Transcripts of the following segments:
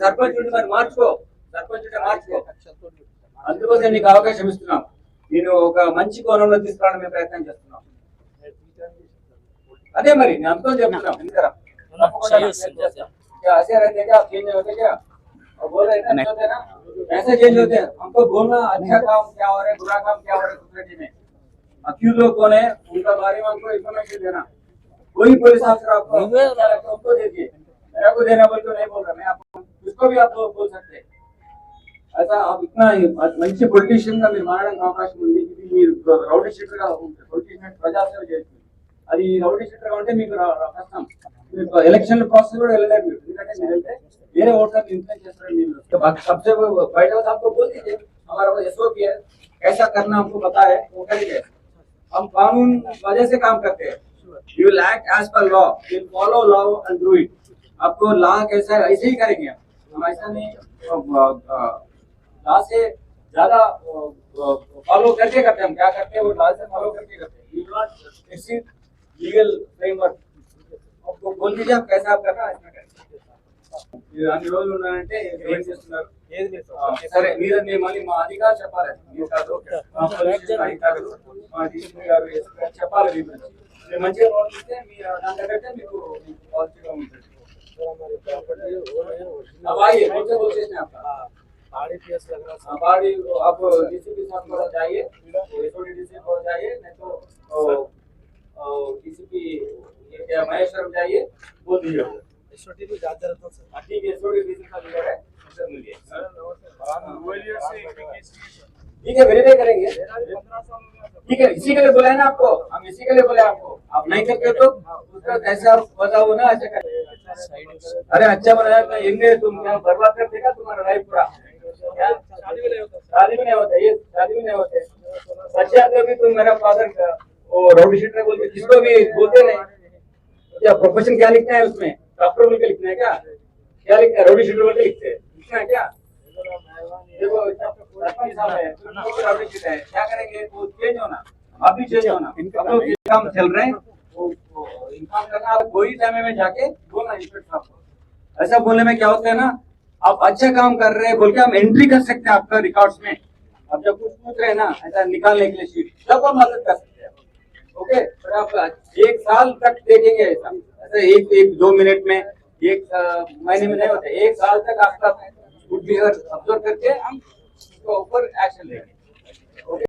సర్పంచ్ ఉంటే మరి మార్చుకో, సర్పంచ్ ఉంటే మార్చుకో. అందుకోసం నీకు అవకాశం ఇస్తున్నాం. నేను ఒక మంచి కోణంలో తీసుకురావడం మేము ప్రయత్నం చేస్తున్నాం. అదే మరి నేను అంతా చెప్తున్నాం. ऐसे रहते क्या चेंज होते क्या बोल रहे हैं होते ना ऐसे चेंज होते हैं. हमको बोलना अच्छा काम क्या हो रहा है बुरा काम क्या हो रहा है सोसाइटी में. अक्यूज लोग कौन है उनका बारे में हमको इन्फॉर्मेशन देना. कोई पुलिस ऑफिसर आपको अच्छा लगता है उनको दीजिए. मेरा को देना बोल तो नहीं बोल रहा मैं आपको उसको भी आप बोल सकते हैं. ऐसा आप इतना మంచి పొలిటీషియన్ గా మీరు మారడానికి అవకాశం ఉంది. ఇది మీరు రౌడీ షీటర్ గా ఉంటుంది. పొలిటీషియన్ ప్రజాసేవ చేస్తుంది. అది రౌడీ షీటర్ గా ఉంటే మీకు కష్టం. इलेक्शन प्रोसेस मेरे वोटर सबसे पहले आपको बोल दीजिए हमारा एसओपी है कैसा करना हमको पता है वो करेंगे. हम कानून वजह से काम करते हैं. You will act as per law, you will follow law and do it. आपको लॉ कैसा है ऐसे ही करेंगे हम ऐसा नहीं लॉ से ज्यादा फॉलो करके करते हम क्या करते हैं वो लॉ से फॉलो करके करते हैं. You not exceed legal framework. आपको बोल दीजिए आप कैसा आप करना इसमें అన్ని రోజులు ఉన్నారంటే ఏం చేస్తున్నారు సరే మీరు మళ్ళీ మా అధికారులు చెప్పాలి మీరు కాదు అధికారులు మా డిస్ట్రిక్ట్ గారు చెప్పాలి మీరు మంచిగా ప్రవర్తిస్తే మీరు దాని దగ్గర మీకు పాజిటివ్గా ఉంటుంది. बाड़ी आप डीसीपी साहब को जाइए एसओडी डीसीपी को जाइए नहीं तो डीसीपी महेश्वर जाइए बोल दीजिए एसओडी भी जाते रहते हैं सर. ठीक है एसओडी डीसीपी का नंबर है सर मिलिए ठीक है वेरीफाई करेंगे. ठीक है इसी के लिए बुलाए ना आपको हम इसी के लिए बोले आपको आप नहीं करते तो उसका कैसे आप बताओ ना अच्छा कर. अरे अच्छा बनाया तो ये तुम क्या बर्बाद कर देगा तुम्हारा लाइफ पूरा. शादी भी नहीं होता ये शादी भी नहीं होते. बच्चे आते भी तुम मेरा फादर वो राउडी शीटर बोलते किसको भी बोलते नहीं. क्या प्रोफेशन क्या लिखना है उसमें डॉक्टर बोल के लिखना है क्या लिखना है राउडी शीटर बोल के लिखते हैं लिखना है क्या. देखो राउडी शीटर है क्या करेंगे वो चेंज होना आप भी चेंज होना. काम चल रहे हैं इनकम करना आप कोई टाइम में जाके बोलना इंस्पेक्टर साहब को. ऐसा बोलने में क्या होता है ना आप अच्छा काम कर रहे हैं बोल के हम एंट्री कर सकते हैं आपका रिकॉर्ड्स में. अब जब कुछ पूछ रहे हैं ना ऐसा निकालने के लिए शीट तब हम मदद कर सकते हैं. ओके पर आप एक साल तक देखेंगे ऐसा एक 2 मिनट में एक महीने में नहीं होता. एक साल तक आपका गुड बिहेवियर ऑब्जर्व करके हम उसके ऊपर एक्शन लेंगे. ओके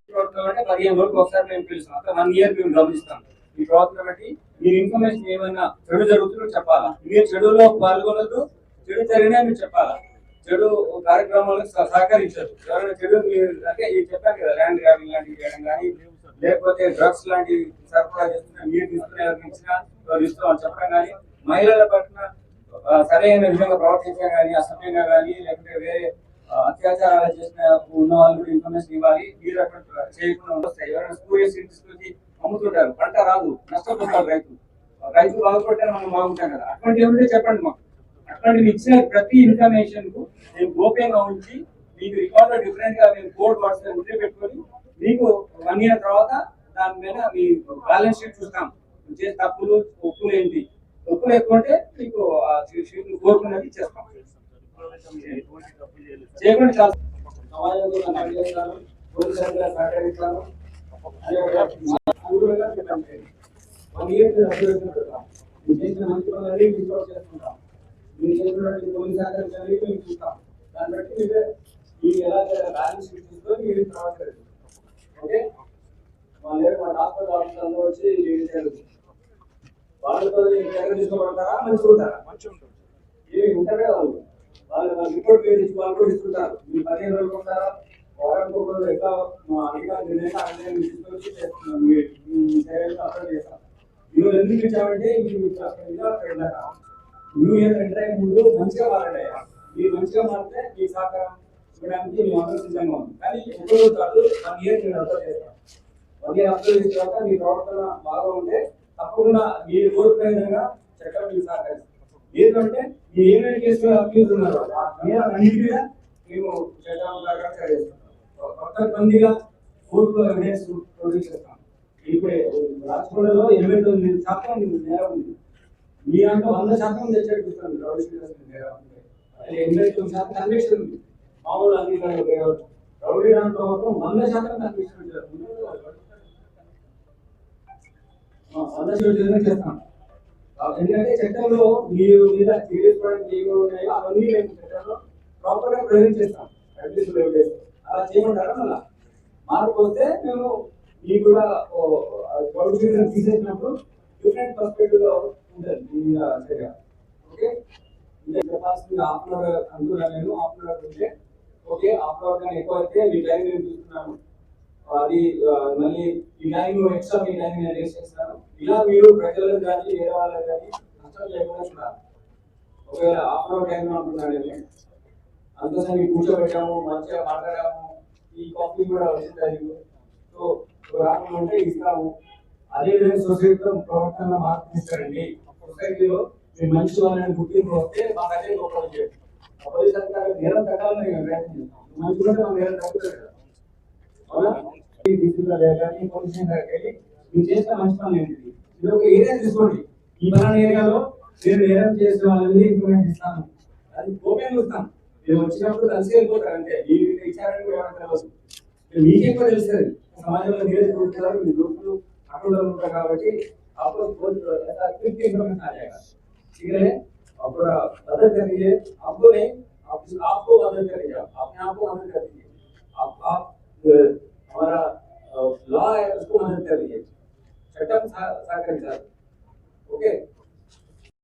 పదిహేను రోజులకు ఒకసారి మేము పిలుస్తాం. 1 ఇయర్ మేము గమనిస్తాం ఈ ప్రోగ్రామ్ బట్టి మీరు ఇన్ఫర్మేషన్ ఏమైనా చెడు జరుగుతుందో చెప్పాలా. మీరు చెడులో పాల్గొనదు చెడు జరిగినా మీరు చెప్పాలా. చెడు కార్యక్రమాలకు సహకరించదు. ఎవరైనా చెడు మీరు అంటే ఇది చెప్పారు కదా ల్యాండ్ గ్రాబింగ్ లాంటివి చేయడం కానీ లేకపోతే డ్రగ్స్ లాంటివి సరఫరా చేస్తున్నా మీరు తీసుకునే ఇచ్చినా ఇస్తామని చెప్పడం కానీ మహిళల పట్ల సరైన విధంగా ప్రవర్తించడం కానీ అసభ్యంగా కానీ లేకపోతే వేరే అత్యాచారాలు చేసిన ఉన్న వాళ్ళు కూడా ఇన్ఫర్మేషన్ ఇవ్వాలి. మీరు అక్కడ చేయకుండా వస్తాయి. ఎవరైనా స్కూరియస్ తీసుకొచ్చి అమ్ముతుంటారు పంట రాదు నష్టపోతారు రైతు బాగుపడితే మనం బాగుంటాం కదా. అటువంటి ఏమంటే చెప్పండి మాకు. అట్లాంటి ఇచ్చిన ప్రతి ఇన్ఫర్మేషన్ కు మేము గోప్యంగా ఉంచి మీకు రికార్డ్ డిఫరెంట్ గా మేము కోడ్ వర్డ్స్ ఉంటే పెట్టుకొని మీకు 1 ఇయర్ తర్వాత దాని మీద మీ బ్యాలెన్స్ షీట్ చూస్తాం. చేసే తప్పులు ఒప్పులు ఏంటి ఒప్పులు ఎక్కువ ఉంటే మీకు షీట్ కోరుకున్నది చేస్తాం. చేయకుండా చాలా సమాజంలో సహకరిస్తాను పోలీసులుగా సహకరిస్తాను అదే 1 ఇయర్ పెడతాం. మీరు చేసిన మంచి పనులని ఇంప్రూవ్ చేసుకుంటాం. మీరు చేసినటువంటి పోలీసు సహకరించాలి మేము చూస్తాం. దాన్ని బట్టి మీరు ఎలా బ్యాలెన్స్ షీట్ తీసుకొని మీరు తర్వాత ఓకే వాళ్ళు మా డాక్టర్ అందరూ వచ్చి వాళ్ళతో ఎక్కడ తీసుకోబడతారా మంచిగా ఉంటారా మంచిగా ఉంటుంది ఏమి ఉంటారే వాళ్ళు రిపోర్ట్ తెచ్చి వాళ్ళు కూడా ఇస్తుంటారు. మీరు 15 రోజులు ఉంటారా వారానికి ఒక రోజు ఎట్లా మా అధికారులు తీసుకొచ్చి అప్లై చేస్తాం. ఈరోజు ఎందుకు ఇచ్చామంటే న్యూ ఇయర్ ఎంటర్ అయ్యే ముందు మంచిగా మారండి. మీరు మంచిగా మారితే మీ సహకారం ఇవ్వడానికి మేము అందరూ సిద్ధంగా ఉంది. కానీ ఒకరోజు కాదు 1 ఇయర్ నేను అప్లై చేస్తాను. 1 ఇయర్ అప్లై చేసిన తర్వాత మీ ప్రవర్తన బాగా ఉంటే తప్పకుండా మీరు కోరుకునే విధంగా చట్టం మీకు సహకరిస్తాం. ఎందుకంటే మీరు ఏమైనా కేసులో అక్యూజ్ ఉన్నారు అన్నిటి మీద మేము చట్టం ప్రకారం చదివేస్తాం. కొత్త మందిగా కోర్టులో ఎవిడెన్స్ ప్రొడ్యూస్ చేస్తాం. ఇప్పుడు రాజకోటలో 89% నేరం ఉంది. మీ అంటే 100% తెచ్చేది చూస్తాను. 89% కన్విక్షన్ ఉంది. మామూలు అంగీకారం రౌడీ దాంట్లో మాత్రం 100% కన్విక్షన్ చేస్తాం. ఎందుకంటే చట్టంలో మీరు మీద తీసుకోవడానికి అవన్నీ మేము చట్టంలో ప్రాపర్ గా ప్రజెంట్ చేస్తాం. అలా చేయమంటారా? మళ్ళా మార్పు వస్తే మేము మీకు కూడా తీసేసినప్పుడు డిఫరెంట్ పర్స్పెక్టివ్ లో ఉంటుంది. ఓకే, చెప్పాల్సింది హాఫ్ అన్ అవర్ అనుకున్నా నేను. హాఫ్ అన్ అవర్ ఉంటే ఓకే, హాఫ్ అన్ అవర్ కానీ ఎక్కువ అయితే మీ టైం నేను చూస్తున్నాను. అది మళ్ళీ ఈ టైం ఎక్స్ట్రా మీ టైం నేను వేస్ట్ చేస్తాను. ఇలా మీరు ప్రజలకు కానీ వేరే వాళ్ళకి కానీ నష్టం లేకుండా చూడాలి. ఒకవేళ హాఫ్ అన్ అవర్ టైం అనుకున్నాను నేను, అందుకోసం మీకు కూర్చోబెట్టాము, మంచిగా మాట్లాడాము, ఈ కాఫీ కూడా వచ్చింది. సో రాకుండా ఉంటే ఇస్తాము. అదేవిధంగా సొసైటీలో ప్రవర్తన మార్పు తీస్తారండి. సొసైటీలో మీరు మంచి వాళ్ళని గుర్తింపు వస్తే మాకు అదే గొప్ప విషయం. పోలీస్ అధికారులు నేరం తగ్గాలని మేము ప్రయత్నం చేస్తాం. మంచి కూడా మనం నేరం తగ్గుతుంది కదా. అవునా? కానీ పోలీస్ వెళ్ళి మీరు చేసిన మంచి పనులు ఏంటిది? మీరు ఒక ఏరియా తీసుకోండి. ఈ పలానా ఏరియాలో నేను నేరం చేసిన వాళ్ళని ఇంప్లిమెంట్ ఇస్తాను, అది ఓపెన్ చూస్తాం. మీరు వచ్చినప్పుడు కలిసి వెళ్ళిపోతారు. అంటే మీరు ఇచ్చారని కూడా ఏమైనా తెలియదు, మీకే ఎక్కువ తెలుస్తుంది. సమాజంలో మీరే చూస్తారు, మీ గ్రూపులు అక్కడ ఉంటారు. కాబట్టి అప్పుడు इन्फॉर्मेशन आ जाएगा, ठीक है। और मदद कर दीजिए, हमको नहीं, आपको मदद कर दीजिए, अपने आप को मदद कर दीजिए। आप हमारा लॉ है उसको मदद कर दीजिए, चट्टम साकर, ओके।